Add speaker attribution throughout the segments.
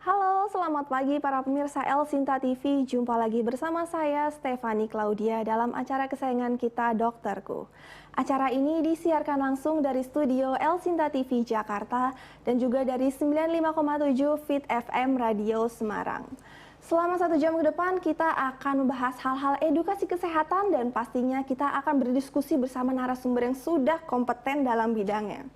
Speaker 1: Halo, selamat pagi para pemirsa El Sinta TV. Jumpa lagi bersama saya, Stefani Claudia, dalam acara kesayangan kita, Dokterku. Acara ini disiarkan langsung dari studio El Sinta TV Jakarta dan juga dari 95,7 Fit FM Radio Semarang. Selama 1 jam ke depan, kita akan membahas hal-hal edukasi kesehatan dan pastinya kita akan berdiskusi bersama narasumber yang sudah kompeten dalam bidangnya.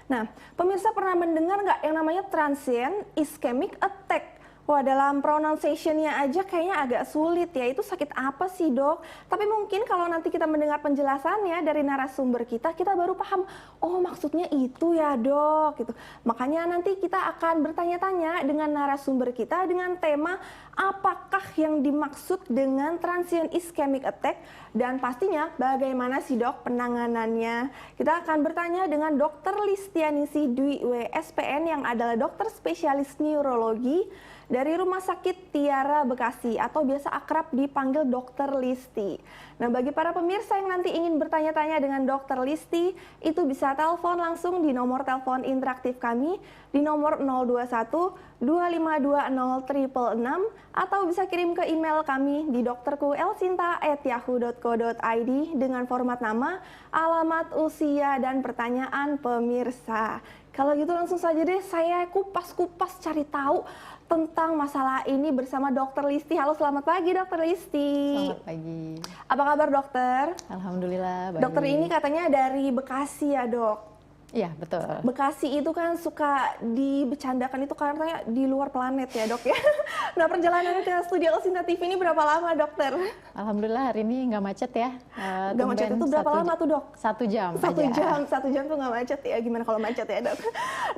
Speaker 1: Nah, pemirsa pernah mendengar nggak yang namanya transient ischemic attack? Wah, dalam pronunciation-nya aja kayaknya agak sulit ya. Itu sakit apa sih, Dok? Tapi mungkin kalau nanti kita mendengar penjelasannya dari narasumber kita baru paham, oh maksudnya itu ya, Dok. Gitu. Makanya nanti kita akan bertanya-tanya dengan narasumber kita dengan tema apakah yang dimaksud dengan transient ischemic attack dan pastinya bagaimana sih, Dok, penanganannya. Kita akan bertanya dengan Dr. Listianisi Dwi WSPN yang adalah dokter spesialis neurologi dari Rumah Sakit Tiara Bekasi atau biasa akrab dipanggil Dokter Listi. Nah, bagi para pemirsa yang nanti ingin bertanya-tanya dengan Dokter Listi, itu bisa telepon langsung di nomor telepon interaktif kami di nomor 021 2520 666 atau bisa kirim ke email kami di dokterku.elsinta@yahoo.co.id dengan format nama, alamat, usia, dan pertanyaan pemirsa. Kalau gitu langsung saja deh saya kupas-kupas cari tahu tentang masalah ini bersama Dokter Listi. Halo, selamat pagi Dokter Listi.
Speaker 2: Selamat pagi.
Speaker 1: Apa kabar dokter?
Speaker 2: Alhamdulillah baik.
Speaker 1: Dokter ini katanya dari Bekasi ya, Dok?
Speaker 2: Iya, betul.
Speaker 1: Bekasi itu kan suka dibecandakan itu katanya di luar planet ya, Dok ya. Nah, perjalanan ke studio El Sinta TV ini berapa lama, Dokter?
Speaker 2: Alhamdulillah hari ini nggak macet ya.
Speaker 1: Nggak macet itu berapa lama tuh, Dok?
Speaker 2: 1 jam
Speaker 1: Satu
Speaker 2: aja.
Speaker 1: jam, 1 jam tuh nggak macet ya. Gimana kalau macet ya, Dok?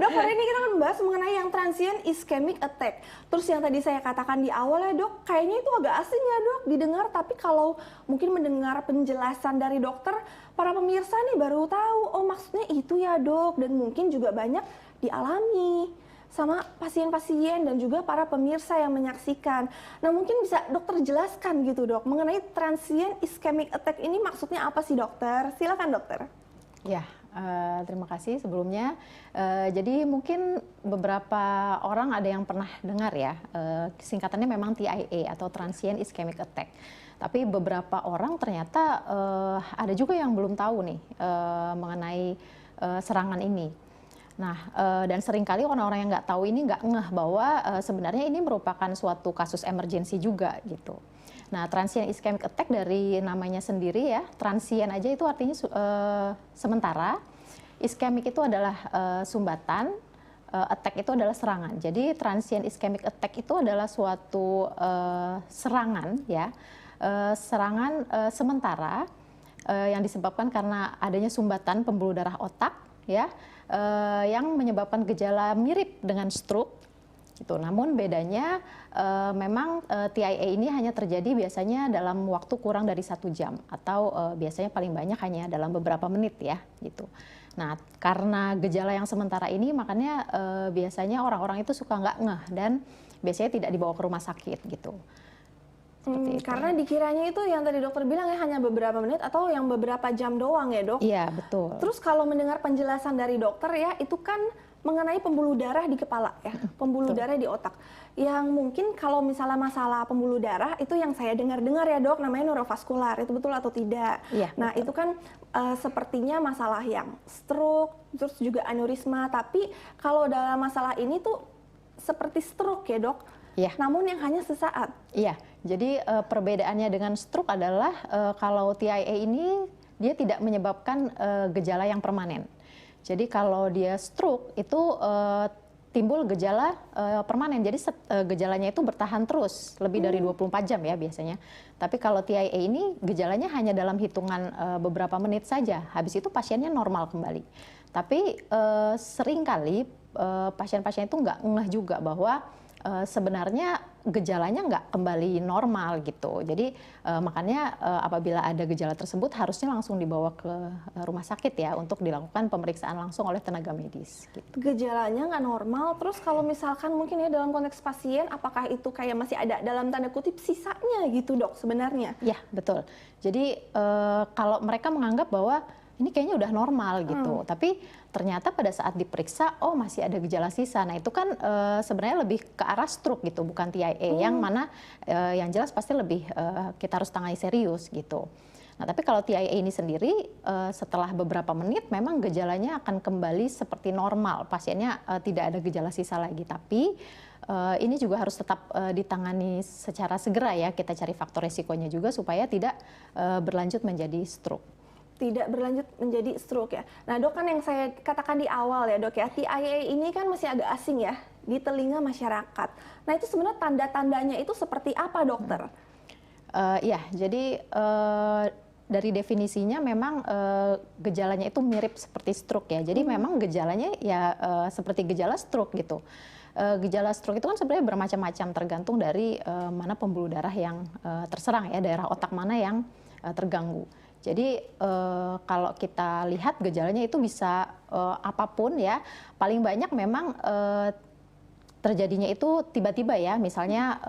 Speaker 1: Dok, hari ini kita akan membahas mengenai yang transient ischemic attack. Terus yang tadi saya katakan di awal ya, Dok, kayaknya itu agak asing ya, Dok, didengar. Tapi kalau mungkin mendengar penjelasan dari dokter, para pemirsa nih baru tahu, oh maksudnya itu ya, Dok. Dan mungkin juga banyak dialami sama pasien-pasien dan juga para pemirsa yang menyaksikan. Nah, mungkin bisa dokter jelaskan gitu, Dok, mengenai transient ischemic attack ini maksudnya apa sih, dokter? Silakan, dokter.
Speaker 2: Ya, terima kasih sebelumnya. Jadi mungkin beberapa orang ada yang pernah dengar ya, singkatannya memang TIA atau transient ischemic attack. Tapi beberapa orang ternyata ada juga yang belum tahu nih mengenai serangan ini. Nah, dan seringkali orang-orang yang nggak tahu ini nggak ngeh bahwa sebenarnya ini merupakan suatu kasus emergensi juga gitu. Nah, transient ischemic attack dari namanya sendiri ya, transient aja itu artinya sementara, ischemic itu adalah sumbatan, attack itu adalah serangan. Jadi transient ischemic attack itu adalah suatu serangan ya, serangan sementara yang disebabkan karena adanya sumbatan pembuluh darah otak ya, yang menyebabkan gejala mirip dengan stroke gitu. Namun bedanya memang TIA ini hanya terjadi biasanya dalam waktu kurang dari 1 jam atau biasanya paling banyak hanya dalam beberapa menit ya gitu. Nah, karena gejala yang sementara ini makanya biasanya orang-orang itu suka nggak ngeh dan biasanya tidak dibawa ke rumah sakit gitu.
Speaker 1: Karena dikiranya itu yang tadi dokter bilang ya hanya beberapa menit atau yang beberapa jam doang ya, Dok?
Speaker 2: Iya, betul.
Speaker 1: Terus kalau mendengar penjelasan dari dokter ya, itu kan mengenai pembuluh darah di kepala ya, pembuluh darah di otak. Yang mungkin kalau misalnya masalah pembuluh darah itu yang saya dengar-dengar ya, Dok, namanya neurovaskular. Itu betul atau tidak?
Speaker 2: Iya,
Speaker 1: nah,
Speaker 2: betul.
Speaker 1: itu kan sepertinya masalah yang stroke, terus juga aneurisma. Tapi kalau dalam masalah ini tuh seperti stroke ya, Dok?
Speaker 2: Iya.
Speaker 1: Namun yang hanya sesaat.
Speaker 2: Iya, jadi perbedaannya dengan stroke adalah kalau TIA ini dia tidak menyebabkan gejala yang permanen. Jadi kalau dia stroke itu timbul gejala permanen. Jadi gejalanya itu bertahan terus lebih dari 24 jam ya biasanya. Tapi kalau TIA ini gejalanya hanya dalam hitungan beberapa menit saja. Habis itu pasiennya normal kembali. Tapi seringkali pasien-pasien itu nggak ngeh juga bahwa sebenarnya gejalanya nggak kembali normal gitu. Jadi makanya apabila ada gejala tersebut harusnya langsung dibawa ke rumah sakit ya untuk dilakukan pemeriksaan langsung oleh tenaga medis. Gitu.
Speaker 1: Gejalanya nggak normal, terus kalau misalkan mungkin ya dalam konteks pasien, apakah itu kayak masih ada dalam tanda kutip sisanya gitu dok sebenarnya?
Speaker 2: Ya betul. Jadi kalau mereka menganggap bahwa ini kayaknya udah normal gitu, tapi ternyata pada saat diperiksa, oh masih ada gejala sisa. Nah itu kan sebenarnya lebih ke arah stroke gitu, bukan TIA, yang mana yang jelas pasti lebih kita harus tangani serius gitu. Nah tapi kalau TIA ini sendiri setelah beberapa menit memang gejalanya akan kembali seperti normal, pasiennya tidak ada gejala sisa lagi, tapi ini juga harus tetap ditangani secara segera ya, kita cari faktor resikonya juga supaya tidak berlanjut menjadi stroke.
Speaker 1: Tidak berlanjut menjadi stroke ya. Nah dok, kan yang saya katakan di awal ya dok ya, TIA ini kan masih agak asing ya di telinga masyarakat. Nah itu sebenarnya tanda-tandanya itu seperti apa dokter?
Speaker 2: Ya, jadi dari definisinya memang gejalanya itu mirip seperti stroke ya. Jadi memang gejalanya ya seperti gejala stroke gitu. Gejala stroke itu kan sebenarnya bermacam-macam tergantung dari mana pembuluh darah yang terserang ya, daerah otak mana yang terganggu. Jadi kalau kita lihat gejalanya itu bisa apapun ya, paling banyak memang terjadinya itu tiba-tiba ya, misalnya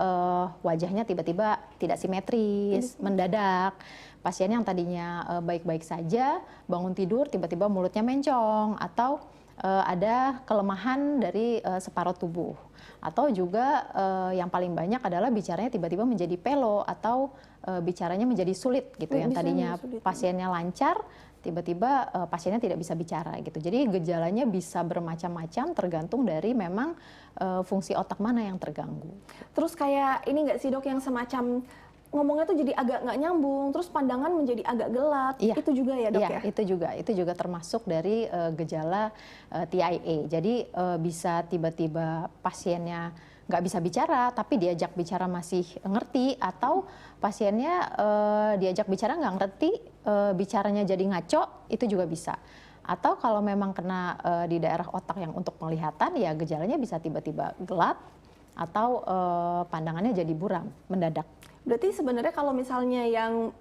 Speaker 2: wajahnya tiba-tiba tidak simetris, mendadak, pasien yang tadinya baik-baik saja, bangun tidur tiba-tiba mulutnya mencong, atau ada kelemahan dari separuh tubuh. Atau juga yang paling banyak adalah bicaranya tiba-tiba menjadi pelo atau bicaranya menjadi sulit gitu. Yang tadinya pasiennya lancar, tiba-tiba pasiennya tidak bisa bicara gitu. Jadi gejalanya bisa bermacam-macam tergantung dari memang fungsi otak mana yang terganggu.
Speaker 1: Terus kayak ini nggak sih dok yang semacam ngomongnya tuh jadi agak nggak nyambung, terus pandangan menjadi agak gelap, itu juga ya dok ya?
Speaker 2: Itu juga termasuk dari gejala TIA. Jadi bisa tiba-tiba pasiennya nggak bisa bicara, tapi diajak bicara masih ngerti, atau pasiennya diajak bicara nggak ngerti, bicaranya jadi ngaco, itu juga bisa. Atau kalau memang kena di daerah otak yang untuk penglihatan, ya gejalanya bisa tiba-tiba gelap, atau pandangannya jadi buram, mendadak.
Speaker 1: Berarti sebenarnya kalau misalnya yang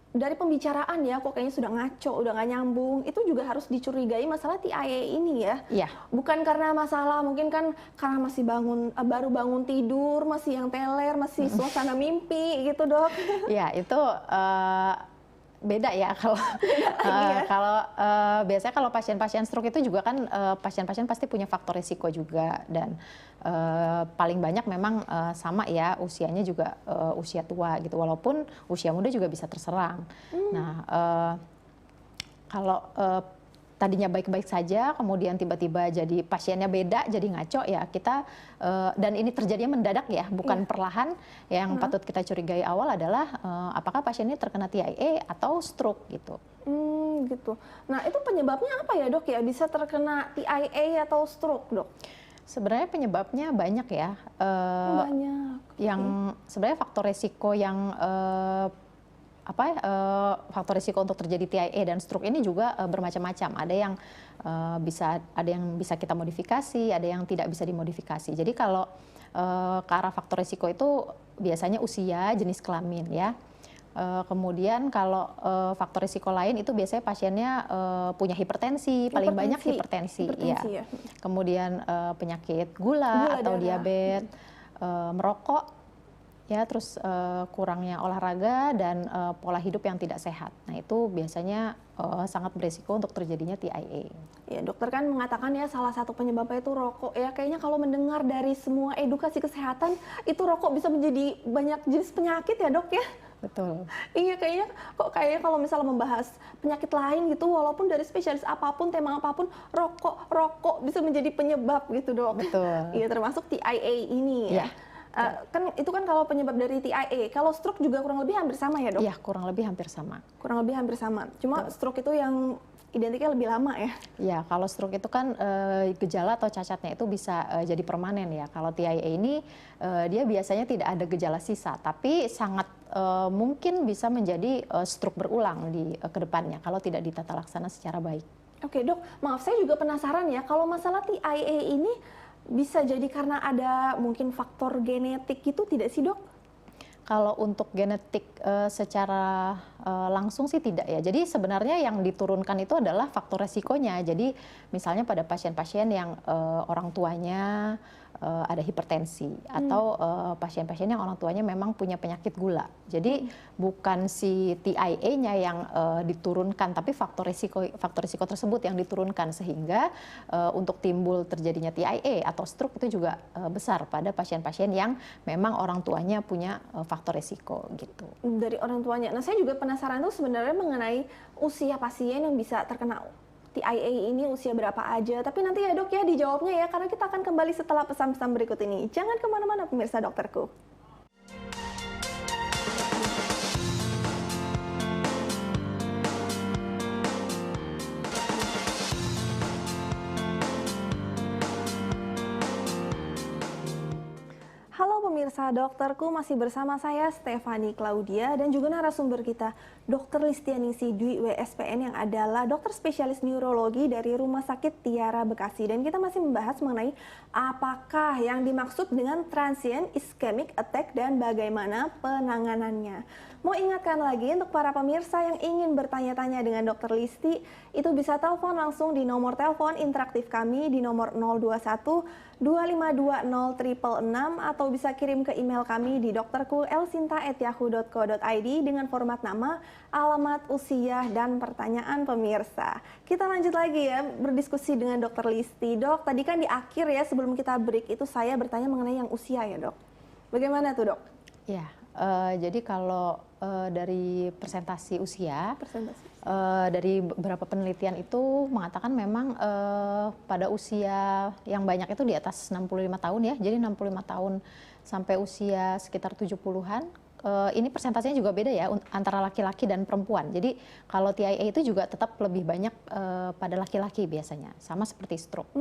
Speaker 1: dari pembicaraan ya, kok kayaknya sudah ngaco, udah nggak nyambung, itu juga harus dicurigai masalah TIA ini ya?
Speaker 2: Iya.
Speaker 1: Bukan karena masalah, mungkin kan karena masih baru bangun tidur, masih yang teler, masih suasana mimpi gitu dok?
Speaker 2: Iya, itu beda ya kalau biasanya kalau pasien-pasien stroke itu juga kan pasien-pasien pasti punya faktor risiko juga, dan paling banyak memang sama ya, usianya juga usia tua gitu, walaupun usia muda juga bisa terserang. Nah kalau tadinya baik-baik saja, kemudian tiba-tiba jadi pasiennya beda, jadi ngaco ya kita, dan ini terjadinya mendadak ya, bukan perlahan. Yang patut kita curigai awal adalah apakah pasien ini terkena TIA atau stroke gitu.
Speaker 1: Gitu. Nah itu penyebabnya apa ya dok ya, bisa terkena TIA atau stroke dok?
Speaker 2: Sebenarnya penyebabnya banyak ya.
Speaker 1: Banyak.
Speaker 2: Yang sebenarnya faktor resiko yang faktor risiko untuk terjadi TIA dan stroke ini juga bermacam-macam. Ada yang bisa kita modifikasi, ada yang tidak bisa dimodifikasi. Jadi kalau ke arah faktor risiko itu biasanya usia, jenis kelamin ya. Kemudian kalau faktor risiko lain itu biasanya pasiennya punya hipertensi, paling banyak hipertensi ya. Kemudian penyakit gula atau diabetes, merokok. Ya, terus kurangnya olahraga dan pola hidup yang tidak sehat. Nah itu biasanya sangat beresiko untuk terjadinya TIA.
Speaker 1: Ya dokter kan mengatakan ya salah satu penyebabnya itu rokok ya. Kayaknya kalau mendengar dari semua edukasi kesehatan itu rokok bisa menjadi banyak jenis penyakit ya dok ya.
Speaker 2: Betul.
Speaker 1: Iya kayaknya kalau misalnya membahas penyakit lain gitu, walaupun dari spesialis apapun, tema apapun, rokok bisa menjadi penyebab gitu dok.
Speaker 2: Betul.
Speaker 1: Iya termasuk TIA ini ya. Kan itu kan kalau penyebab dari TIA. Kalau stroke juga kurang lebih hampir sama ya dok?
Speaker 2: Iya, kurang lebih hampir sama.
Speaker 1: Kurang lebih hampir sama. Cuma stroke itu yang identiknya lebih lama ya?
Speaker 2: Ya, kalau stroke itu kan gejala atau cacatnya itu bisa jadi permanen ya. Kalau TIA ini dia biasanya tidak ada gejala sisa, tapi sangat mungkin bisa menjadi stroke berulang di kedepannya kalau tidak ditata laksana secara baik.
Speaker 1: Oke dok, maaf saya juga penasaran ya, kalau masalah TIA ini bisa jadi karena ada mungkin faktor genetik gitu tidak sih dok?
Speaker 2: Kalau untuk genetik secara langsung sih tidak ya. Jadi sebenarnya yang diturunkan itu adalah faktor resikonya. Jadi misalnya pada pasien-pasien yang orang tuanya ada hipertensi atau pasien-pasien yang orang tuanya memang punya penyakit gula. Jadi bukan si TIA-nya yang diturunkan, tapi faktor risiko tersebut yang diturunkan sehingga untuk timbul terjadinya TIA atau stroke itu juga besar pada pasien-pasien yang memang orang tuanya punya faktor risiko gitu.
Speaker 1: Dari orang tuanya. Nah saya juga penasaran tuh sebenarnya mengenai usia pasien yang bisa terkena TIA ini usia berapa aja. Tapi nanti ya dok ya dijawabnya ya, karena kita akan kembali setelah pesan-pesan berikut ini. Jangan kemana-mana pemirsa dokterku. Halo pemirsa dokterku, masih bersama saya Stefani Claudia dan juga narasumber kita Dr. Listianingsih Dwi WSPN yang adalah dokter spesialis neurologi dari Rumah Sakit Tiara Bekasi. Dan kita masih membahas mengenai apakah yang dimaksud dengan transient ischemic attack dan bagaimana penanganannya. Mau ingatkan lagi untuk para pemirsa yang ingin bertanya-tanya dengan Dr. Listi, itu bisa telepon langsung di nomor telepon interaktif kami di nomor 021 2520 666 atau bisa kirim ke email kami di dokterku.elsinta@yahoo.co.id dengan format nama, alamat, usia, dan pertanyaan pemirsa. Kita lanjut lagi ya berdiskusi dengan Dr. Listi. Dok, tadi kan di akhir ya sebelum kita break itu saya bertanya mengenai yang usia ya dok. Bagaimana tuh dok?
Speaker 2: Ya, jadi kalau dari presentasi usia, dari beberapa penelitian itu mengatakan memang pada usia yang banyak itu di atas 65 tahun ya, jadi 65 tahun sampai usia sekitar 70-an. Ini persentasenya juga beda ya antara laki-laki dan perempuan. Jadi kalau TIA itu juga tetap lebih banyak pada laki-laki biasanya, sama seperti stroke.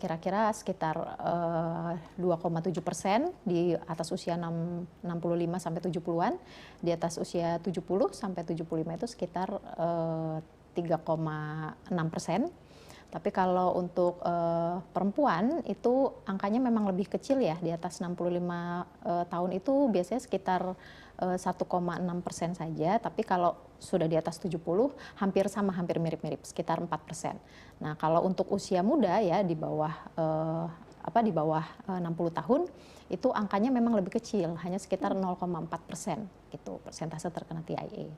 Speaker 2: Kira-kira sekitar 2,7% di atas usia 65 sampai 70-an, di atas usia 70 sampai 75 itu sekitar 3,6%. Tapi kalau untuk perempuan itu angkanya memang lebih kecil ya, di atas 65 tahun itu biasanya sekitar 1,6% saja, tapi kalau sudah di atas 70 hampir sama, hampir mirip-mirip, sekitar 4%. Nah, kalau untuk usia muda ya di bawah 60 tahun itu angkanya memang lebih kecil, hanya sekitar 0,4% gitu persentase terkena TIA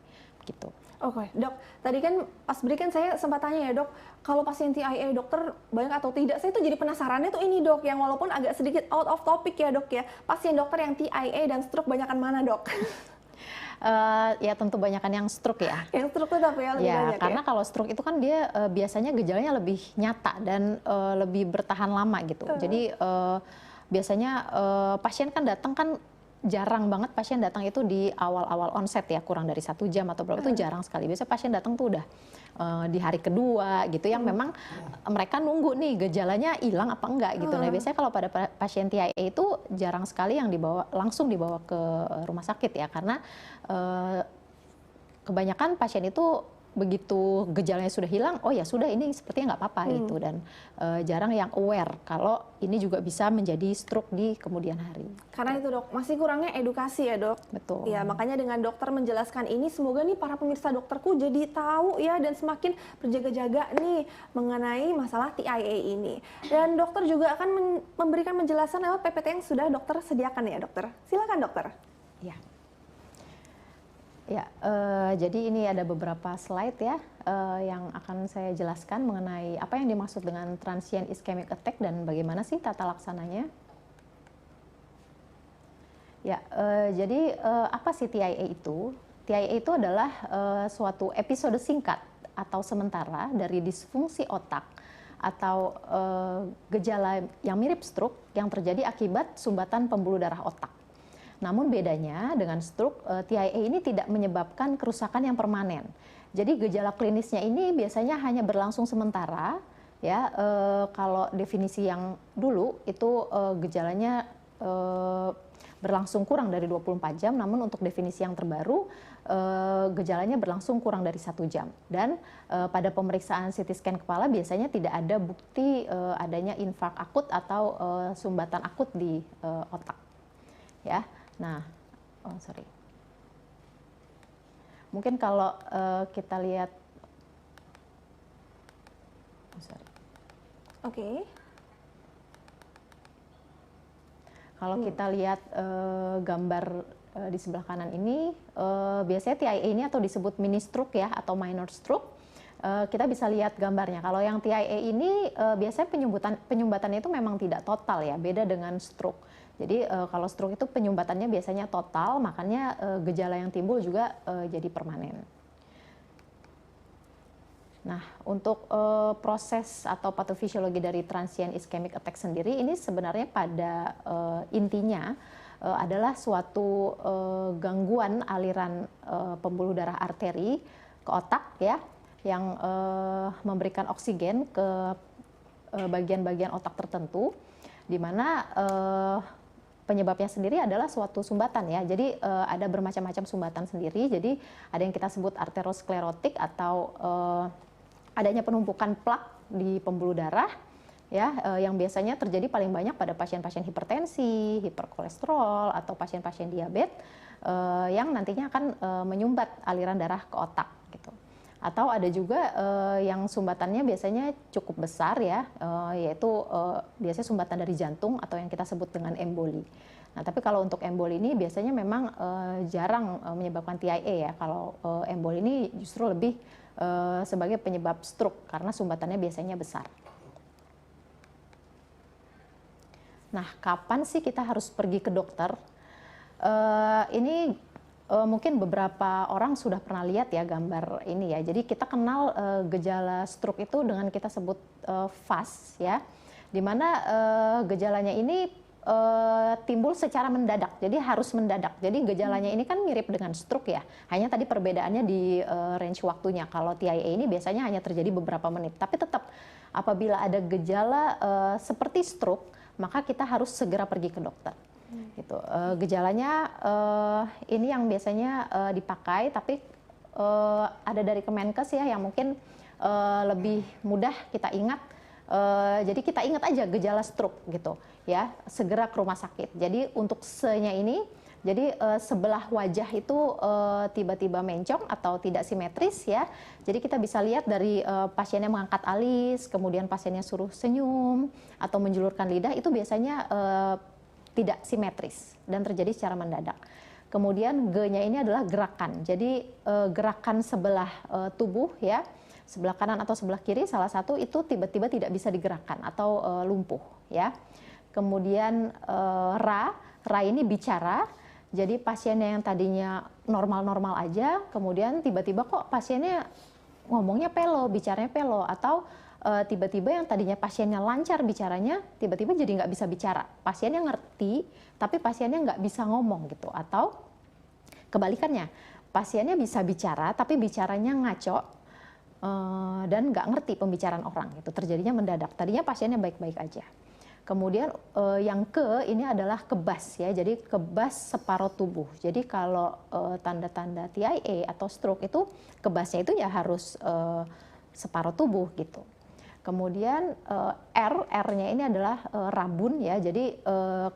Speaker 2: gitu.
Speaker 1: Oke, dok. Tadi kan pas break kan saya sempat tanya ya dok, kalau pasien TIA dokter banyak atau tidak? Saya tuh jadi penasarannya tuh ini dok, yang walaupun agak sedikit out of topic ya dok ya, pasien dokter yang TIA dan stroke banyakan mana dok?
Speaker 2: Ya tentu banyakan yang stroke ya.
Speaker 1: Yang stroke tetap ya lebih banyak
Speaker 2: karena
Speaker 1: ya?
Speaker 2: kalau stroke itu kan dia biasanya gejalanya lebih nyata dan lebih bertahan lama gitu. Jadi biasanya pasien kan datang kan jarang banget pasien datang itu di awal-awal onset ya, kurang dari 1 jam atau berapa itu jarang sekali. Biasanya pasien datang tuh udah di hari kedua gitu yang memang mereka nunggu nih gejalanya hilang apa enggak gitu. Nah biasanya kalau pada pasien TIA itu jarang sekali yang langsung dibawa ke rumah sakit ya, karena kebanyakan pasien itu begitu gejalanya sudah hilang, oh ya sudah ini sepertinya nggak apa-apa gitu, dan jarang yang aware kalau ini juga bisa menjadi stroke di kemudian hari.
Speaker 1: Karena itu dok, masih kurangnya edukasi ya dok.
Speaker 2: Betul.
Speaker 1: Ya makanya dengan dokter menjelaskan ini, semoga nih para pemirsa dokterku jadi tahu ya dan semakin berjaga-jaga nih mengenai masalah TIA ini. Dan dokter juga akan memberikan penjelasan lewat PPT yang sudah dokter sediakan ya dokter. Silakan dokter.
Speaker 2: Ya. Ya, jadi ini ada beberapa slide ya yang akan saya jelaskan mengenai apa yang dimaksud dengan transient ischemic attack dan bagaimana sih tata laksananya. Ya, jadi apa sih TIA itu? TIA itu adalah suatu episode singkat atau sementara dari disfungsi otak atau gejala yang mirip stroke yang terjadi akibat sumbatan pembuluh darah otak. Namun bedanya dengan stroke, TIA ini tidak menyebabkan kerusakan yang permanen. Jadi gejala klinisnya ini biasanya hanya berlangsung sementara, ya. Kalau definisi yang dulu itu gejalanya berlangsung kurang dari 24 jam, namun untuk definisi yang terbaru gejalanya berlangsung kurang dari 1 jam. Dan pada pemeriksaan CT scan kepala biasanya tidak ada bukti adanya infark akut atau sumbatan akut di otak. Ya, nah, sorry. Mungkin kalau kita lihat,
Speaker 1: Oke.
Speaker 2: Kalau kita lihat gambar di sebelah kanan ini, biasanya TIA ini atau disebut mini stroke ya, atau minor stroke. Kita bisa lihat gambarnya. Kalau yang TIA ini biasanya penyumbatannya itu memang tidak total ya, beda dengan stroke. Jadi kalau stroke itu penyumbatannya biasanya total, makanya gejala yang timbul juga jadi permanen. Nah, untuk proses atau patofisiologi dari transient ischemic attack sendiri ini sebenarnya pada intinya adalah suatu gangguan aliran pembuluh darah arteri ke otak ya, yang memberikan oksigen ke bagian-bagian otak tertentu, di mana penyebabnya sendiri adalah suatu sumbatan ya. Jadi ada bermacam-macam sumbatan sendiri. Jadi ada yang kita sebut arteriosklerotik atau adanya penumpukan plak di pembuluh darah ya, yang biasanya terjadi paling banyak pada pasien-pasien hipertensi, hiperkolesterol atau pasien-pasien diabetes yang nantinya akan menyumbat aliran darah ke otak gitu. Atau ada juga yang sumbatannya biasanya cukup besar ya, yaitu biasanya sumbatan dari jantung atau yang kita sebut dengan emboli. Nah, tapi kalau untuk emboli ini biasanya memang jarang menyebabkan TIA ya. Kalau emboli ini justru lebih sebagai penyebab stroke karena sumbatannya biasanya besar. Nah, kapan sih kita harus pergi ke dokter? Ini mungkin beberapa orang sudah pernah lihat ya gambar ini ya. Jadi kita kenal gejala stroke itu dengan kita sebut FAST ya, di mana gejalanya ini timbul secara mendadak, jadi harus mendadak. Jadi gejalanya ini kan mirip dengan stroke ya, hanya tadi perbedaannya di range waktunya. Kalau TIA ini biasanya hanya terjadi beberapa menit, tapi tetap apabila ada gejala seperti stroke, maka kita harus segera pergi ke dokter. Gitu. Gejalanya ini yang biasanya dipakai, tapi ada dari Kemenkes ya yang mungkin lebih mudah kita ingat. Jadi kita ingat aja gejala stroke gitu ya, segera ke rumah sakit. Jadi untuk se-nya ini, jadi sebelah wajah itu tiba-tiba mencong atau tidak simetris ya. Jadi kita bisa lihat dari pasiennya mengangkat alis, kemudian pasiennya suruh senyum atau menjulurkan lidah, itu biasanya tidak simetris dan terjadi secara mendadak. Kemudian G-nya ini adalah gerakan. Jadi gerakan sebelah tubuh ya, sebelah kanan atau sebelah kiri salah satu itu tiba-tiba tidak bisa digerakkan atau lumpuh ya. Kemudian ra ini bicara. Jadi pasiennya yang tadinya normal-normal aja, kemudian tiba-tiba kok pasiennya ngomongnya pelo, bicaranya pelo, atau tiba-tiba yang tadinya pasiennya lancar bicaranya, tiba-tiba jadi nggak bisa bicara. Pasiennya ngerti, tapi pasiennya nggak bisa ngomong gitu. Atau kebalikannya, pasiennya bisa bicara, tapi bicaranya ngaco dan nggak ngerti pembicaraan orang. Itu terjadinya mendadak. Tadinya pasiennya baik-baik aja. Kemudian yang ini adalah kebas ya, jadi kebas separuh tubuh. Jadi kalau tanda-tanda TIA atau stroke itu kebasnya itu ya harus separuh tubuh gitu. Kemudian R-nya ini adalah rabun ya, jadi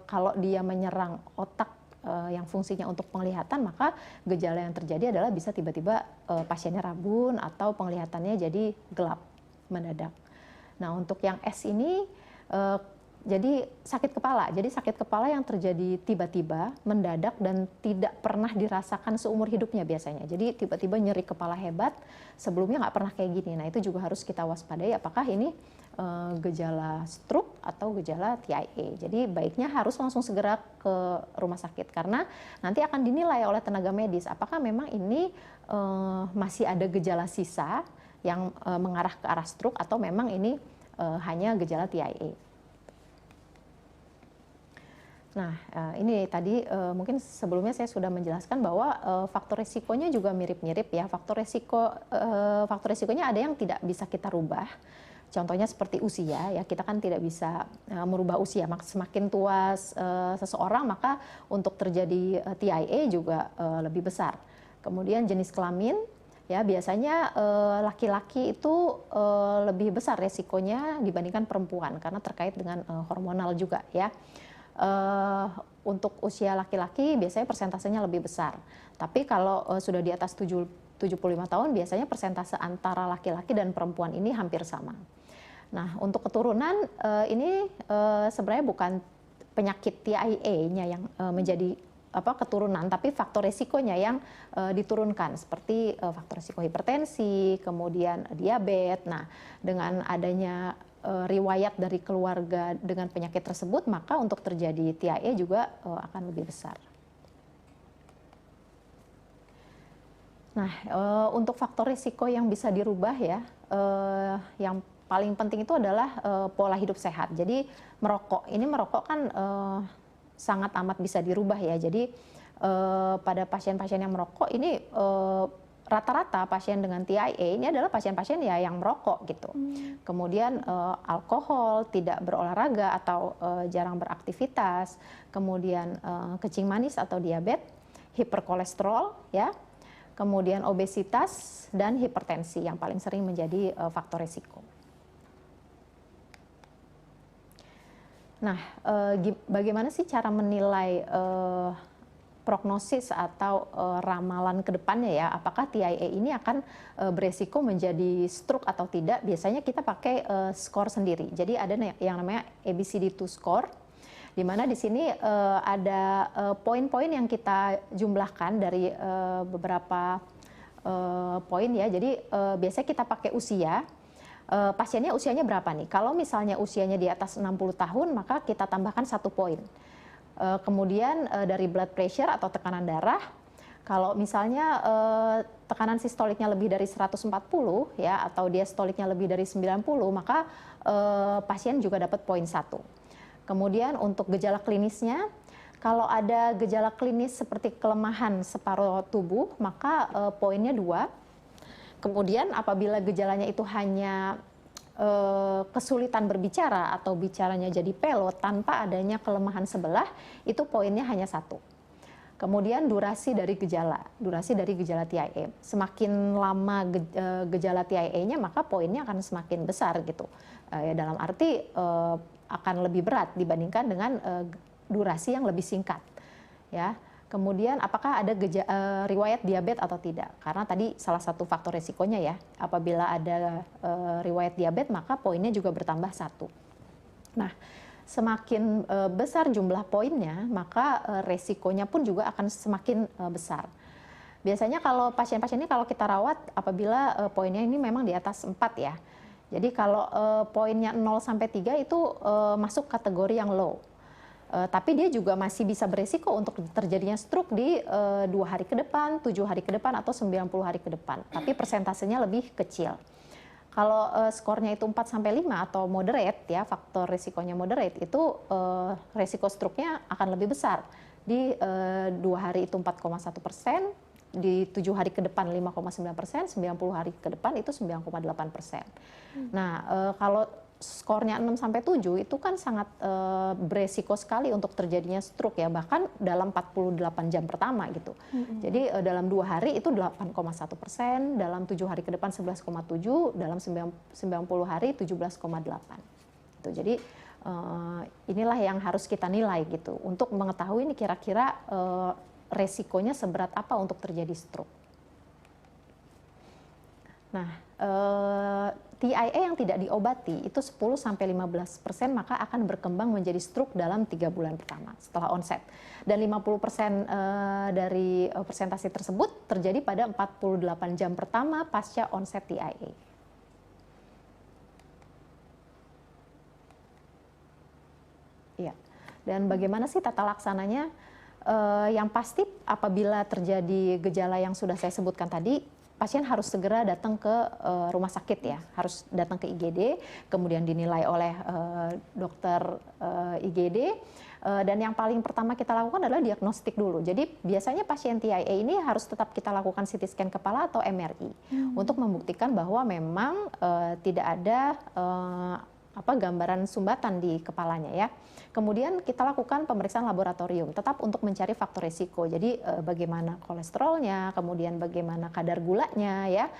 Speaker 2: kalau dia menyerang otak yang fungsinya untuk penglihatan, maka gejala yang terjadi adalah bisa tiba-tiba pasiennya rabun atau penglihatannya jadi gelap mendadak. Nah, untuk yang S ini jadi sakit kepala. Jadi sakit kepala yang terjadi tiba-tiba, mendadak dan tidak pernah dirasakan seumur hidupnya biasanya. Jadi tiba-tiba nyeri kepala hebat, sebelumnya nggak pernah kayak gini. Nah, itu juga harus kita waspadai apakah ini gejala stroke atau gejala TIA. Jadi baiknya harus langsung segera ke rumah sakit karena nanti akan dinilai oleh tenaga medis apakah memang ini masih ada gejala sisa yang mengarah ke arah stroke atau memang ini hanya gejala TIA. Nah, ini tadi mungkin sebelumnya saya sudah menjelaskan bahwa faktor resikonya juga mirip-mirip ya. Faktor resikonya ada yang tidak bisa kita rubah. Contohnya seperti usia ya, kita kan tidak bisa merubah usia. Semakin tua seseorang, maka untuk terjadi TIA juga lebih besar. Kemudian jenis kelamin, ya biasanya laki-laki itu lebih besar resikonya dibandingkan perempuan karena terkait dengan hormonal juga ya. Untuk usia laki-laki biasanya persentasenya lebih besar. Tapi kalau sudah di atas 75 tahun biasanya persentase antara laki-laki dan perempuan ini hampir sama. Nah, untuk keturunan ini sebenarnya bukan penyakit TIA-nya yang menjadi keturunan, tapi faktor resikonya yang diturunkan seperti faktor resiko hipertensi, kemudian diabetes. Nah, dengan adanya riwayat dari keluarga dengan penyakit tersebut, maka untuk terjadi TIA juga akan lebih besar. Nah, untuk faktor risiko yang bisa dirubah ya, yang paling penting itu adalah pola hidup sehat. Jadi merokok kan sangat amat bisa dirubah ya. Jadi pada pasien-pasien yang merokok ini rata-rata pasien dengan TIA ini adalah pasien-pasien ya yang merokok gitu. Kemudian alkohol, tidak berolahraga atau jarang beraktivitas, kemudian kencing manis atau diabetes, hiperkolesterol ya, kemudian obesitas dan hipertensi yang paling sering menjadi faktor risiko. Nah, bagaimana sih cara menilai prognosis atau ramalan ke depannya ya, apakah TIA ini akan beresiko menjadi stroke atau tidak? Biasanya kita pakai skor sendiri. Jadi ada yang namanya ABCD2 score, di mana di sini ada poin-poin yang kita jumlahkan dari beberapa poin ya. Jadi biasanya kita pakai usia. Pasiennya usianya berapa nih? Kalau misalnya usianya di atas 60 tahun, maka kita tambahkan 1 poin. Kemudian dari blood pressure atau tekanan darah, kalau misalnya tekanan sistoliknya lebih dari 140 ya, atau diastoliknya lebih dari 90, maka pasien juga dapat poin 1. Kemudian untuk gejala klinisnya, kalau ada gejala klinis seperti kelemahan separuh tubuh, maka poinnya 2. Kemudian apabila gejalanya itu hanya kesulitan berbicara atau bicaranya jadi pelot tanpa adanya kelemahan sebelah, itu poinnya hanya 1. Kemudian durasi dari gejala TIA. Semakin lama gejala TIA-nya, maka poinnya akan semakin besar gitu. Ya, dalam arti akan lebih berat dibandingkan dengan durasi yang lebih singkat. Ya. Kemudian apakah ada riwayat diabetes atau tidak? Karena tadi salah satu faktor resikonya ya, apabila ada riwayat diabetes maka poinnya juga bertambah 1. Nah, semakin besar jumlah poinnya, maka resikonya pun juga akan semakin besar. Biasanya kalau pasien-pasien ini kalau kita rawat apabila poinnya ini memang di atas 4 ya. Jadi kalau poinnya 0 sampai 3 itu masuk kategori yang low. Tapi dia juga masih bisa beresiko untuk terjadinya stroke di 2 hari ke depan, 7 hari ke depan, atau 90 hari ke depan. Tapi persentasenya lebih kecil. Kalau skornya itu 4 sampai 5 atau moderate ya, faktor risikonya moderate, itu risiko stroke-nya akan lebih besar. Di 2 hari itu 4,1%, di 7 hari ke depan 5,9%, 90 hari ke depan itu 9,8%. Nah, kalau skornya 6 sampai 7 itu kan sangat beresiko sekali untuk terjadinya stroke ya, bahkan dalam 48 jam pertama gitu. Jadi dalam 2 hari itu 8,1%, dalam 7 hari ke depan 11,7%, dalam 90 hari 17,8%. Gitu. Jadi inilah yang harus kita nilai gitu untuk mengetahui ini kira-kira resikonya seberat apa untuk terjadi stroke. Nah, TIA yang tidak diobati itu 10-15% maka akan berkembang menjadi stroke dalam 3 bulan pertama setelah onset. Dan 50% dari persentase tersebut terjadi pada 48 jam pertama pasca onset TIA. Iya. Dan bagaimana sih tata laksananya? Yang pasti apabila terjadi gejala yang sudah saya sebutkan tadi, pasien harus segera datang ke rumah sakit ya, harus datang ke IGD, kemudian dinilai oleh dokter IGD. Dan yang paling pertama kita lakukan adalah diagnostik dulu. Jadi biasanya pasien TIA ini harus tetap kita lakukan CT scan kepala atau MRI untuk membuktikan bahwa memang tidak ada gambaran sumbatan di kepalanya ya. Kemudian kita lakukan pemeriksaan laboratorium tetap untuk mencari faktor risiko. Jadi bagaimana kolesterolnya, kemudian bagaimana kadar gulanya ya.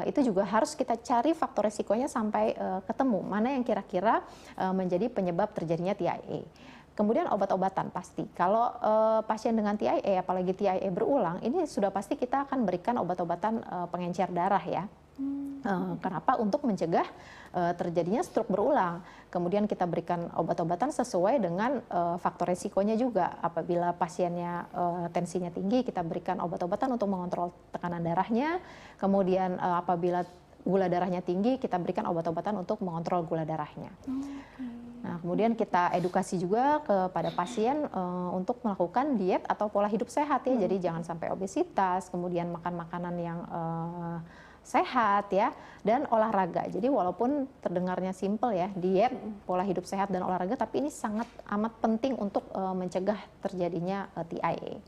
Speaker 2: Itu juga harus kita cari faktor risikonya sampai ketemu mana yang kira-kira menjadi penyebab terjadinya TIA. Kemudian obat-obatan pasti. Kalau pasien dengan TIA, apalagi TIA berulang, ini sudah pasti kita akan berikan obat-obatan pengencer darah ya. Kenapa? Untuk mencegah terjadinya stroke berulang. Kemudian kita berikan obat-obatan sesuai dengan faktor resikonya juga. Apabila pasiennya tensinya tinggi, kita berikan obat-obatan untuk mengontrol tekanan darahnya. Kemudian apabila gula darahnya tinggi, kita berikan obat-obatan untuk mengontrol gula darahnya. Nah, kemudian kita edukasi juga kepada pasien untuk melakukan diet atau pola hidup sehat ya. Jadi jangan sampai obesitas, kemudian makan makanan yang sehat ya, dan olahraga. Jadi walaupun terdengarnya simple ya, diet, pola hidup sehat dan olahraga, tapi ini sangat amat penting untuk mencegah terjadinya TIA.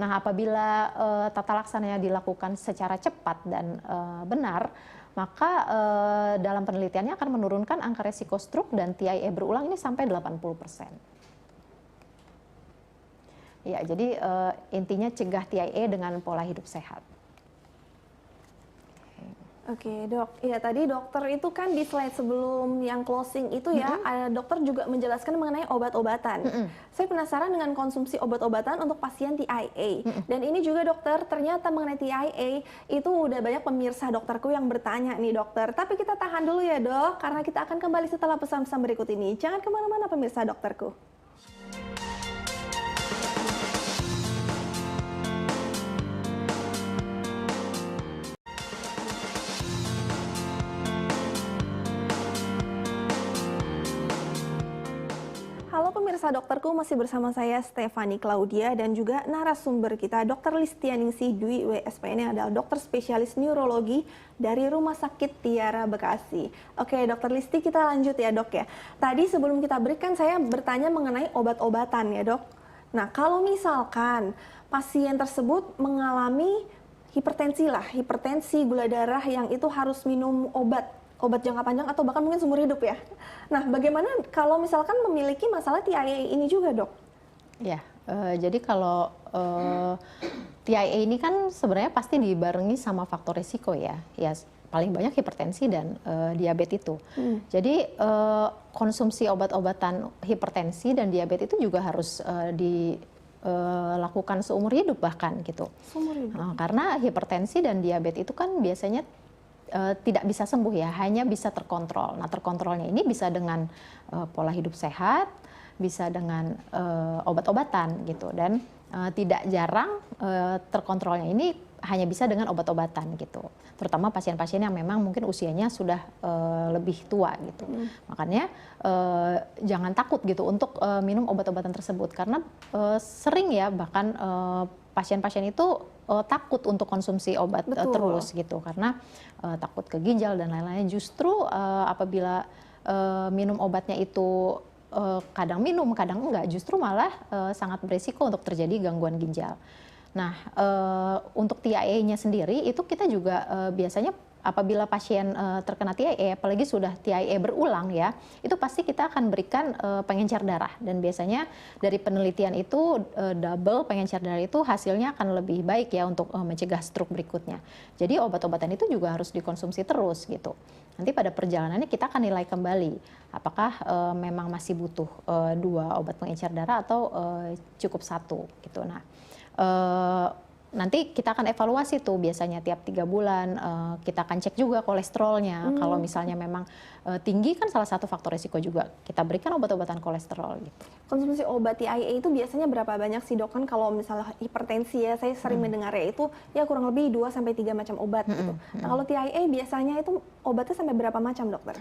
Speaker 2: Nah, apabila tata laksananya dilakukan secara cepat dan benar, maka dalam penelitiannya akan menurunkan angka resiko stroke dan TIA berulang ini sampai 80%. Ya, jadi intinya cegah TIA dengan pola hidup sehat.
Speaker 1: Oke dok, ya tadi dokter itu kan di slide sebelum yang closing itu ya, dokter juga menjelaskan mengenai obat-obatan. Saya penasaran dengan konsumsi obat-obatan untuk pasien TIA. Dan ini juga dokter, ternyata mengenai TIA itu udah banyak pemirsa dokterku yang bertanya nih dokter. Tapi kita tahan dulu ya dok, karena kita akan kembali setelah pesan-pesan berikut ini. Jangan kemana-mana pemirsa dokterku. Halo pemirsa dokterku, masih bersama saya Stefani Claudia dan juga narasumber kita Dr. Listianingsih Dwi WSPN yang adalah dokter spesialis neurologi dari Rumah Sakit Tiara Bekasi. Oke Dr. Listi, kita lanjut ya dok ya. Tadi sebelum kita berikan saya bertanya mengenai obat-obatan ya dok. Nah kalau misalkan pasien tersebut mengalami hipertensi gula darah yang itu harus minum obat jangka panjang atau bahkan mungkin seumur hidup ya. Nah, bagaimana kalau misalkan memiliki masalah TIA ini juga, dok?
Speaker 2: Ya, jadi kalau TIA ini kan sebenarnya pasti dibarengi sama faktor risiko ya. Ya, paling banyak hipertensi dan diabetes itu. Jadi konsumsi obat-obatan hipertensi dan diabetes itu juga harus dilakukan seumur hidup bahkan gitu.
Speaker 1: Seumur hidup.
Speaker 2: Karena hipertensi dan diabetes itu kan biasanya tidak bisa sembuh ya, hanya bisa terkontrol. Nah, terkontrolnya ini bisa dengan pola hidup sehat, bisa dengan obat-obatan gitu, dan tidak jarang terkontrolnya ini hanya bisa dengan obat-obatan gitu. Terutama pasien-pasien yang memang mungkin usianya sudah lebih tua gitu. Makanya jangan takut gitu untuk minum obat-obatan tersebut, karena sering ya bahkan pasien-pasien itu takut untuk konsumsi obat terus gitu, karena takut ke ginjal dan lain-lain. Justru apabila minum obatnya itu kadang minum, kadang enggak, justru malah sangat berisiko untuk terjadi gangguan ginjal. Nah, untuk TIA-nya sendiri itu kita juga biasanya apabila pasien terkena TIA, apalagi sudah TIA berulang ya, itu pasti kita akan berikan pengencer darah, dan biasanya dari penelitian itu double pengencer darah itu hasilnya akan lebih baik ya untuk mencegah stroke berikutnya. Jadi obat-obatan itu juga harus dikonsumsi terus gitu. Nanti pada perjalanannya kita akan nilai kembali apakah memang masih butuh 2 obat pengencer darah atau cukup 1 gitu. Nah, nanti kita akan evaluasi tuh biasanya tiap 3 bulan, kita akan cek juga kolesterolnya. Kalau misalnya memang tinggi kan salah satu faktor risiko juga, kita berikan obat-obatan kolesterol gitu.
Speaker 1: Konsumsi obat TIA itu biasanya berapa banyak sih dok? Kan kalau misalnya hipertensi ya, saya sering mendengarnya itu ya kurang lebih 2-3 macam obat gitu. Nah kalau TIA biasanya itu obatnya sampai berapa macam dokter?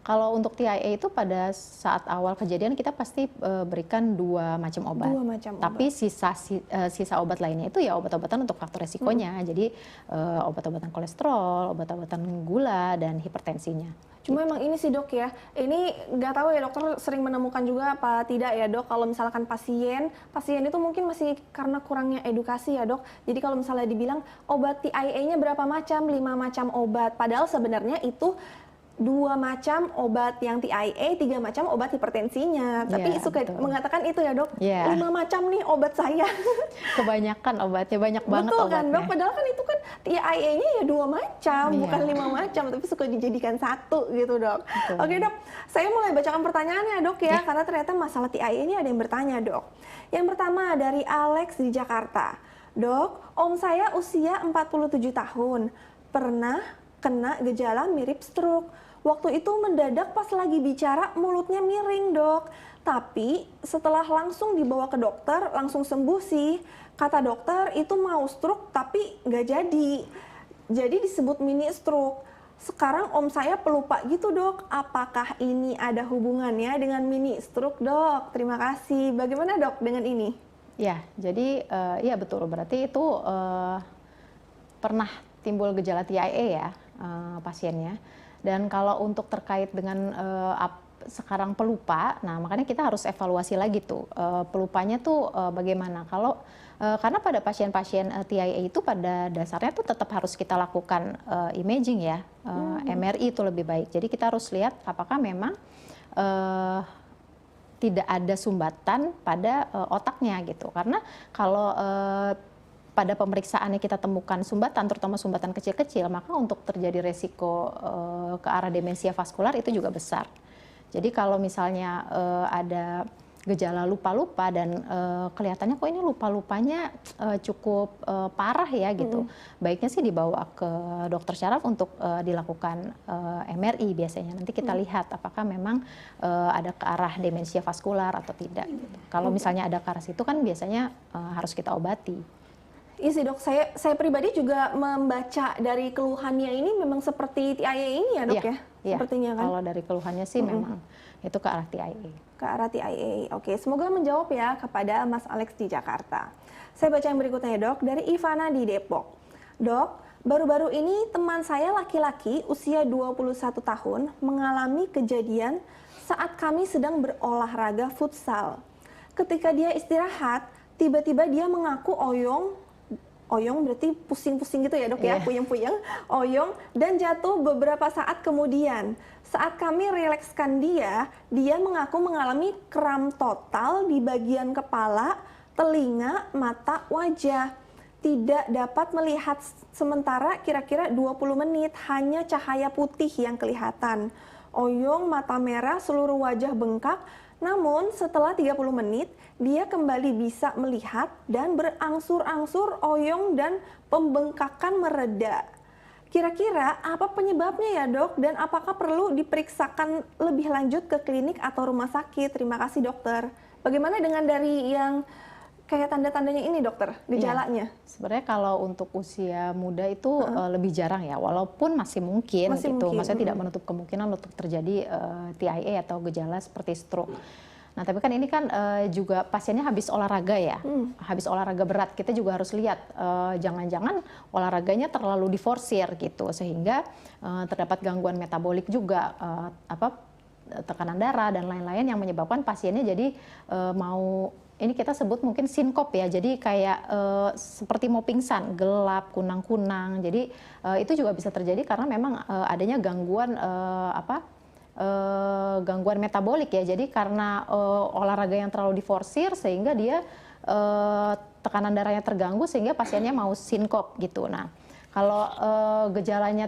Speaker 2: Kalau untuk TIA itu pada saat awal kejadian kita pasti berikan 2 macam obat.
Speaker 1: 2 macam obat.
Speaker 2: Tapi sisa obat lainnya itu ya obat-obatan untuk faktor resikonya. Jadi obat-obatan kolesterol, obat-obatan gula dan hipertensinya.
Speaker 1: Cuma emang ini sih dok ya, ini nggak tahu ya dokter sering menemukan juga apa tidak ya dok, kalau misalkan pasien itu mungkin masih karena kurangnya edukasi ya dok. Jadi kalau misalnya dibilang obat TIA-nya berapa macam, 5 macam obat, padahal sebenarnya itu 2 macam obat yang TIA, 3 macam obat hipertensinya. Tapi suka
Speaker 2: betul.
Speaker 1: mengatakan itu ya dok, 5
Speaker 2: Yeah.
Speaker 1: macam nih obat saya.
Speaker 2: Kebanyakan obatnya, banyak banget
Speaker 1: Betul kan
Speaker 2: obatnya.
Speaker 1: dok, padahal kan itu kan TIA-nya ya 2 macam,
Speaker 2: Iya.
Speaker 1: bukan 5 macam, tapi suka dijadikan 1 gitu dok.
Speaker 2: Betul.
Speaker 1: Oke dok, saya mulai bacakan pertanyaannya dok ya, karena ternyata masalah TIA ini ada yang bertanya dok. Yang pertama dari Alex di Jakarta. Dok, om saya usia 47 tahun, pernah kena gejala mirip stroke. Waktu itu mendadak pas lagi bicara mulutnya miring dok. Tapi setelah langsung dibawa ke dokter langsung sembuh sih. Kata dokter itu mau stroke tapi nggak jadi. Jadi disebut mini stroke. Sekarang om saya pelupa gitu dok. Apakah ini ada hubungannya dengan mini stroke dok? Terima kasih. Bagaimana dok dengan ini?
Speaker 2: Ya, jadi ya betul. Berarti itu pernah timbul gejala TIA ya pasiennya. Dan kalau untuk terkait dengan sekarang pelupa, nah makanya kita harus evaluasi lagi tuh pelupanya tuh bagaimana. Kalau karena pada pasien-pasien TIA itu pada dasarnya tuh tetap harus kita lakukan imaging ya, MRI itu lebih baik. Jadi kita harus lihat apakah memang tidak ada sumbatan pada otaknya gitu. Karena kalau pada pemeriksaannya kita temukan sumbatan, terutama sumbatan kecil-kecil, maka untuk terjadi resiko ke arah demensia vaskular itu juga besar. Jadi kalau misalnya ada gejala lupa-lupa dan kelihatannya kok ini lupa-lupanya cukup parah ya gitu, baiknya sih dibawa ke dokter syaraf untuk dilakukan MRI biasanya. Nanti kita lihat apakah memang ada ke arah demensia vaskular atau tidak. Gitu. Kalau misalnya ada ke arah situ kan biasanya harus kita obati.
Speaker 1: Iya sih dok, saya pribadi juga membaca dari keluhannya ini memang seperti TIA ini ya dok ya?
Speaker 2: Iya,
Speaker 1: sepertinya kan?
Speaker 2: kalau dari keluhannya sih memang itu ke arah TIA.
Speaker 1: Ke arah TIA, oke. Semoga menjawab ya kepada Mas Alex di Jakarta. Saya baca yang berikutnya ya dok, dari Ivana di Depok. Dok, baru-baru ini teman saya laki-laki usia 21 tahun mengalami kejadian saat kami sedang berolahraga futsal. Ketika dia istirahat, tiba-tiba dia mengaku oyong berarti pusing-pusing gitu ya dok ya, puyeng-puyeng, oyong, dan jatuh beberapa saat kemudian. Saat kami rilekskan dia mengaku mengalami kram total di bagian kepala, telinga, mata, wajah. Tidak dapat melihat sementara kira-kira 20 menit, hanya cahaya putih yang kelihatan. Oyong, mata merah, seluruh wajah bengkak. Namun setelah 30 menit, dia kembali bisa melihat dan berangsur-angsur oyong dan pembengkakan mereda. Kira-kira apa penyebabnya ya dok? Dan apakah perlu diperiksakan lebih lanjut ke klinik atau rumah sakit? Terima kasih dokter. Bagaimana dengan dari yang kayak tanda-tandanya ini dokter, gejalanya?
Speaker 2: Ya, sebenarnya kalau untuk usia muda itu lebih jarang ya, walaupun masih mungkin gitu. Maksudnya tidak menutup kemungkinan untuk terjadi TIA atau gejala seperti stroke. Nah, tapi kan ini kan juga pasiennya habis olahraga ya, habis olahraga berat. Kita juga harus lihat jangan-jangan olahraganya terlalu diforsir gitu, sehingga terdapat gangguan metabolik juga, tekanan darah dan lain-lain yang menyebabkan pasiennya jadi ini kita sebut mungkin sinkop ya, jadi kayak seperti mau pingsan, gelap, kunang-kunang. Jadi itu juga bisa terjadi karena memang adanya gangguan gangguan metabolik ya. Jadi karena olahraga yang terlalu diforsir sehingga dia tekanan darahnya terganggu sehingga pasiennya mau sinkop gitu. Nah, kalau gejalanya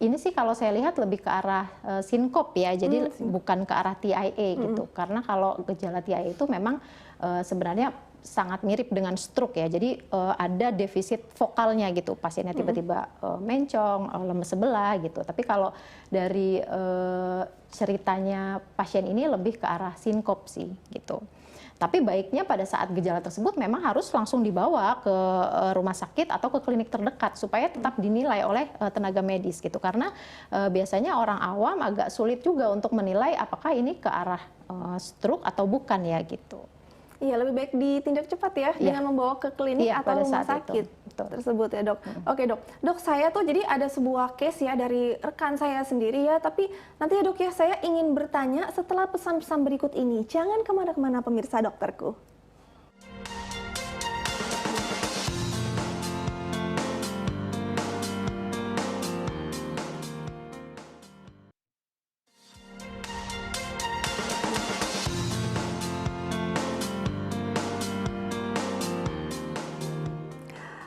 Speaker 2: ini sih kalau saya lihat lebih ke arah sinkop ya, jadi bukan ke arah TIA gitu. Karena kalau gejala TIA itu memang sebenarnya sangat mirip dengan stroke ya, jadi ada defisit vokalnya gitu, pasiennya tiba-tiba mencong, lemes sebelah gitu. Tapi kalau dari ceritanya pasien ini lebih ke arah sinkop sih gitu. Tapi baiknya pada saat gejala tersebut memang harus langsung dibawa ke rumah sakit atau ke klinik terdekat supaya tetap dinilai oleh tenaga medis gitu. Karena biasanya orang awam agak sulit juga untuk menilai apakah ini ke arah stroke atau bukan ya gitu.
Speaker 1: Iya, lebih baik ditindak cepat ya, dengan membawa ke klinik atau rumah sakit tersebut ya dok. Oke dok, dok saya tuh jadi ada sebuah case ya dari rekan saya sendiri ya, tapi nanti ya dok ya saya ingin bertanya setelah pesan-pesan berikut ini. Jangan kemana-kemana pemirsa dokterku.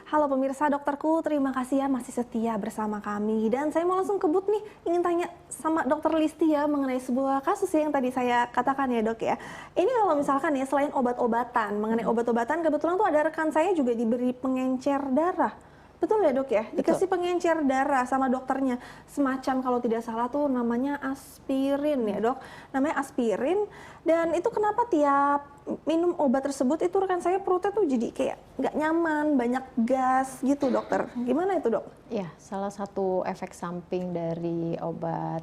Speaker 1: Halo pemirsa dokterku, terima kasih ya masih setia bersama kami. Dan saya mau langsung kebut nih, ingin tanya sama dokter Listi ya mengenai sebuah kasus yang tadi saya katakan ya dok ya. Ini kalau misalkan ya selain obat-obatan, mengenai obat-obatan kebetulan tuh ada rekan saya juga diberi pengencer darah. Betul ya dok ya? Dikasih pengencer darah sama dokternya. Semacam kalau tidak salah tuh namanya aspirin ya dok. Namanya aspirin. Dan itu kenapa tiap minum obat tersebut itu rekan saya perutnya tuh jadi kayak nggak nyaman, banyak gas gitu dokter. Gimana itu dok?
Speaker 2: Ya, salah satu efek samping dari obat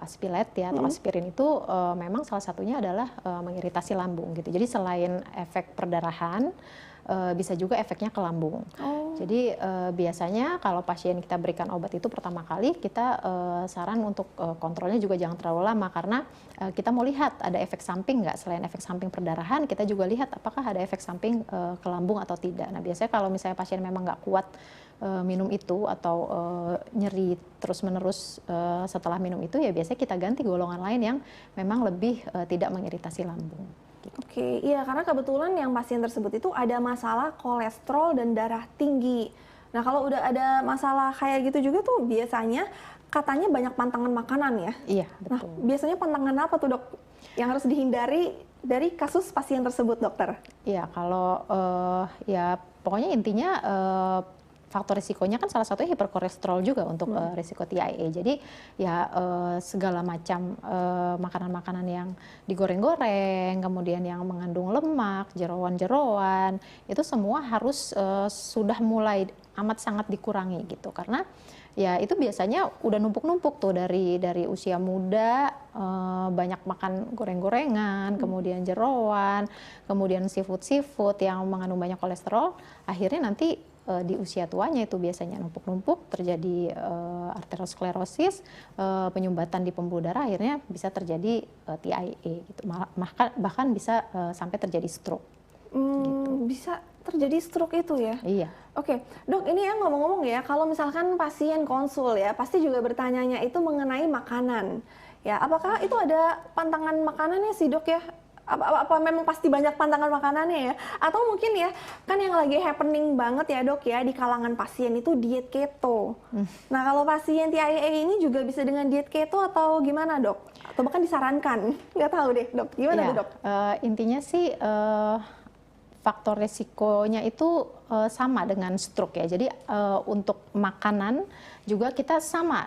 Speaker 2: Aspilet ya atau aspirin itu memang salah satunya adalah mengiritasi lambung gitu. Jadi selain efek perdarahan, bisa juga efeknya ke lambung. Jadi biasanya kalau pasien kita berikan obat itu pertama kali kita saran untuk kontrolnya juga jangan terlalu lama karena kita mau lihat ada efek samping nggak. Selain efek samping perdarahan, kita juga lihat apakah ada efek samping ke lambung atau tidak. Nah biasanya kalau misalnya pasien memang nggak kuat minum itu atau nyeri terus-menerus setelah minum itu, ya biasanya kita ganti golongan lain yang memang lebih tidak mengiritasi lambung.
Speaker 1: Oke, iya karena kebetulan yang pasien tersebut itu ada masalah kolesterol dan darah tinggi. Nah kalau udah ada masalah kayak gitu juga tuh biasanya katanya banyak pantangan makanan ya.
Speaker 2: Iya, betul.
Speaker 1: Nah biasanya pantangan apa tuh dok yang harus dihindari dari kasus pasien tersebut dokter?
Speaker 2: Iya, kalau ya pokoknya intinya faktor risikonya kan salah satunya hiperkolesterol juga untuk risiko TIA. Jadi ya segala macam makanan-makanan yang digoreng-goreng, kemudian yang mengandung lemak, jeroan-jeroan, itu semua harus sudah mulai amat sangat dikurangi gitu. Karena ya itu biasanya udah numpuk-numpuk tuh dari usia muda, banyak makan goreng-gorengan, kemudian jeroan, kemudian seafood yang mengandung banyak kolesterol, akhirnya nanti di usia tuanya itu biasanya numpuk-numpuk, terjadi arteriosklerosis, penyumbatan di pembuluh darah, akhirnya bisa terjadi TIA gitu. Bahkan bisa sampai terjadi stroke. Gitu.
Speaker 1: Bisa terjadi stroke itu ya?
Speaker 2: Iya.
Speaker 1: Oke, dok ini ya ngomong-ngomong ya, kalau misalkan pasien konsul ya, pasti juga bertanyanya itu mengenai makanan. Ya, apakah itu ada pantangan makanannya sih dok ya? Apa memang pasti banyak pantangan makanannya ya? Atau mungkin ya, kan yang lagi happening banget ya dok ya, di kalangan pasien itu diet keto. Nah kalau pasien TIA ini juga bisa dengan diet keto atau gimana dok? Atau bahkan disarankan? Nggak tahu deh dok, gimana tuh dok?
Speaker 2: Intinya sih faktor resikonya itu sama dengan stroke ya. Jadi untuk makanan juga kita sama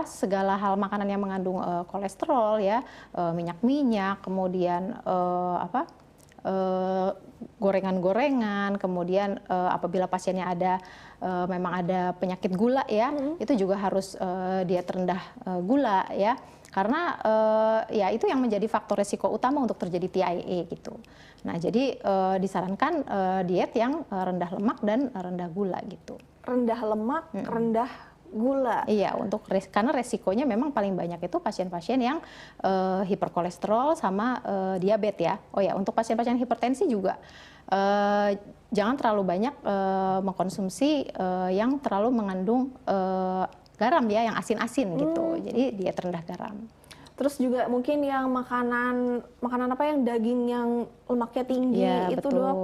Speaker 2: segala hal makanan yang mengandung kolesterol ya, minyak-minyak, kemudian gorengan-gorengan, kemudian apabila pasiennya memang ada penyakit gula ya, itu juga harus diet rendah gula ya. Karena ya itu yang menjadi faktor resiko utama untuk terjadi TIA gitu. Nah jadi disarankan diet yang rendah lemak dan rendah gula gitu.
Speaker 1: Rendah lemak, rendah gula.
Speaker 2: Iya, karena resikonya memang paling banyak itu pasien-pasien yang hiperkolesterol sama diabetes ya. Oh ya, untuk pasien-pasien hipertensi juga jangan terlalu banyak mengkonsumsi yang terlalu mengandung garam ya, yang asin-asin gitu. Jadi diet rendah garam.
Speaker 1: Terus juga mungkin yang makanan apa yang daging yang lemaknya tinggi
Speaker 2: ya,
Speaker 1: itu
Speaker 2: betul.
Speaker 1: dok.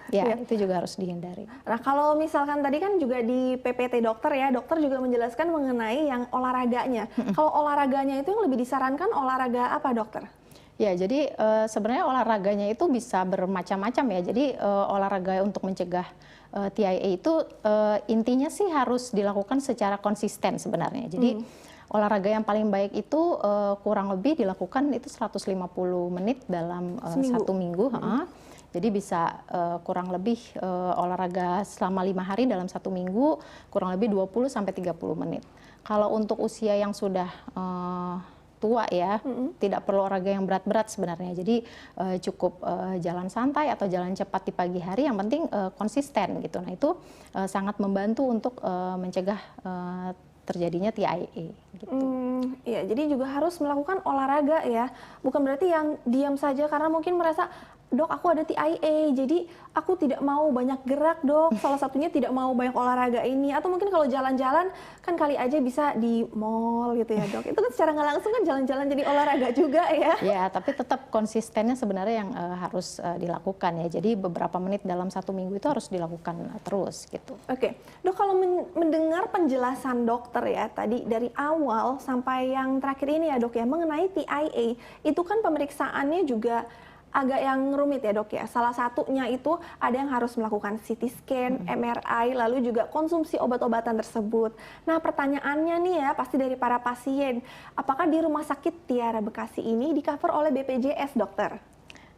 Speaker 2: Ya, itu juga harus dihindari.
Speaker 1: Nah kalau misalkan tadi kan juga di PPT dokter ya, dokter juga menjelaskan mengenai yang olahraganya. Kalau olahraganya itu yang lebih disarankan olahraga apa dokter?
Speaker 2: Ya, jadi sebenarnya olahraganya itu bisa bermacam-macam ya. Jadi olahraga untuk mencegah TIA itu intinya sih harus dilakukan secara konsisten sebenarnya. Jadi olahraga yang paling baik itu kurang lebih dilakukan itu 150 menit dalam satu minggu. Jadi bisa kurang lebih olahraga selama 5 hari dalam satu minggu, kurang lebih 20 sampai 30 menit. Kalau untuk usia yang sudah tua ya, tidak perlu olahraga yang berat-berat sebenarnya. Jadi cukup jalan santai atau jalan cepat di pagi hari, yang penting konsisten gitu. Nah itu sangat membantu untuk mencegah terjadinya TIA. Gitu.
Speaker 1: Iya, jadi juga harus melakukan olahraga ya, bukan berarti yang diam saja karena mungkin merasa, dok aku ada TIA, jadi aku tidak mau banyak gerak dok, salah satunya tidak mau banyak olahraga ini, atau mungkin kalau jalan-jalan kan kali aja bisa di mall gitu ya dok, itu kan secara nggak langsung kan jalan-jalan jadi olahraga juga ya.
Speaker 2: Ya, tapi tetap konsistennya sebenarnya yang harus dilakukan ya, jadi beberapa menit dalam satu minggu itu harus dilakukan terus gitu.
Speaker 1: Oke, dok kalau mendengar penjelasan dokter ya tadi dari awal sampai yang terakhir ini ya dok ya, mengenai TIA, itu kan pemeriksaannya juga agak yang rumit ya dok ya. Salah satunya itu ada yang harus melakukan CT scan, MRI, lalu juga konsumsi obat-obatan tersebut. Nah pertanyaannya nih ya pasti dari para pasien, apakah di Rumah Sakit Tiara Bekasi ini di cover oleh BPJS dokter?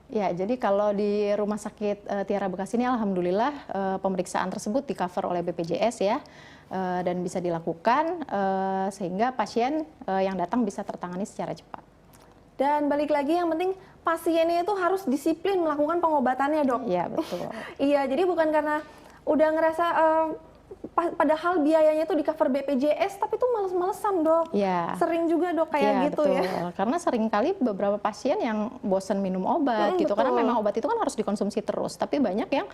Speaker 2: Ya, jadi kalau di Rumah Sakit Tiara Bekasi ini alhamdulillah pemeriksaan tersebut di cover oleh BPJS ya. Dan bisa dilakukan sehingga pasien yang datang bisa tertangani secara cepat.
Speaker 1: Dan balik lagi yang penting pasiennya itu harus disiplin melakukan pengobatannya dok.
Speaker 2: Iya betul.
Speaker 1: Iya, jadi bukan karena udah ngerasa padahal biayanya itu di cover BPJS tapi itu males-malesan dok.
Speaker 2: Ya.
Speaker 1: Sering juga dok kayak gitu
Speaker 2: betul.
Speaker 1: ya.
Speaker 2: Karena sering kali beberapa pasien yang bosan minum obat gitu,
Speaker 1: betul.
Speaker 2: karena memang obat itu kan harus dikonsumsi terus. Tapi banyak yang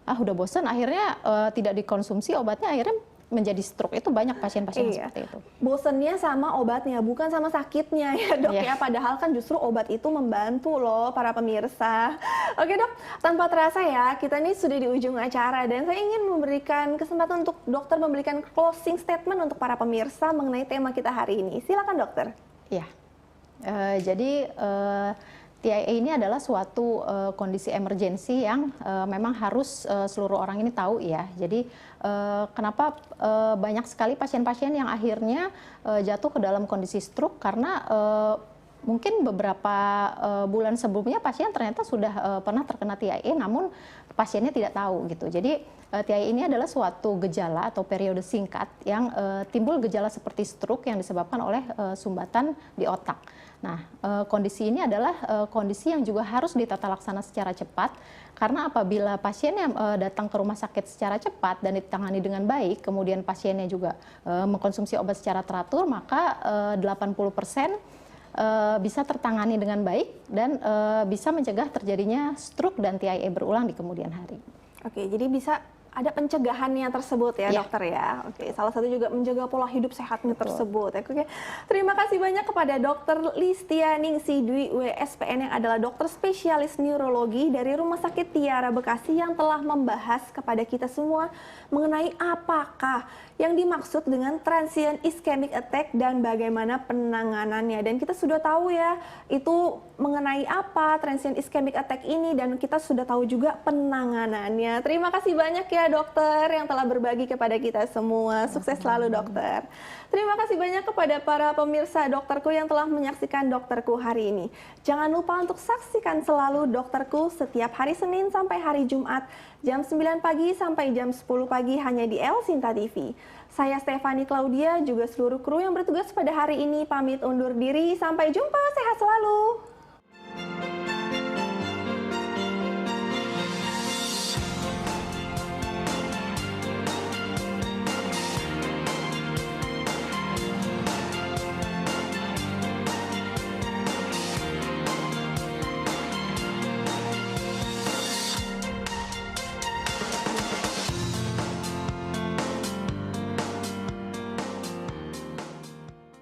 Speaker 2: udah bosan akhirnya tidak dikonsumsi obatnya, akhirnya menjadi stroke. Itu banyak pasien-pasien seperti itu.
Speaker 1: Bosennya sama obatnya, bukan sama sakitnya ya dok ya. Padahal kan justru obat itu membantu loh para pemirsa. Oke dok, tanpa terasa ya kita ini sudah di ujung acara dan saya ingin memberikan kesempatan untuk dokter memberikan closing statement untuk para pemirsa mengenai tema kita hari ini. Silakan dokter.
Speaker 2: Ya, jadi TIA ini adalah suatu kondisi emergensi yang memang harus seluruh orang ini tahu ya. Jadi kenapa banyak sekali pasien-pasien yang akhirnya jatuh ke dalam kondisi stroke karena mungkin beberapa bulan sebelumnya pasien ternyata sudah pernah terkena TIA, namun pasiennya tidak tahu gitu. Jadi TIA ini adalah suatu gejala atau periode singkat yang timbul gejala seperti stroke yang disebabkan oleh sumbatan di otak. Nah, kondisi ini adalah kondisi yang juga harus ditata laksana secara cepat, karena apabila pasiennya datang ke rumah sakit secara cepat dan ditangani dengan baik, kemudian pasiennya juga mengkonsumsi obat secara teratur, maka 80% bisa tertangani dengan baik dan bisa mencegah terjadinya stroke dan TIA berulang di kemudian hari.
Speaker 1: Oke, jadi bisa ada pencegahannya tersebut ya dokter ya. Oke, salah satu juga menjaga pola hidup sehatnya tersebut. Oke, terima kasih banyak kepada Dokter Listia Ningsi Dwi WSPN yang adalah dokter spesialis neurologi dari Rumah Sakit Tiara Bekasi yang telah membahas kepada kita semua mengenai apakah yang dimaksud dengan transient ischemic attack dan bagaimana penanganannya. Dan kita sudah tahu ya itu mengenai apa transient ischemic attack ini dan kita sudah tahu juga penanganannya. Terima kasih banyak ya dokter yang telah berbagi kepada kita semua. Sukses selalu dokter. Terima kasih banyak kepada para pemirsa Dokterku yang telah menyaksikan Dokterku hari ini. Jangan lupa untuk saksikan selalu Dokterku setiap hari Senin sampai hari Jumat jam 9 pagi sampai jam 10 pagi hanya di El Sinta TV. Saya Stefani Claudia juga seluruh kru yang bertugas pada hari ini pamit undur diri. Sampai jumpa, sehat selalu.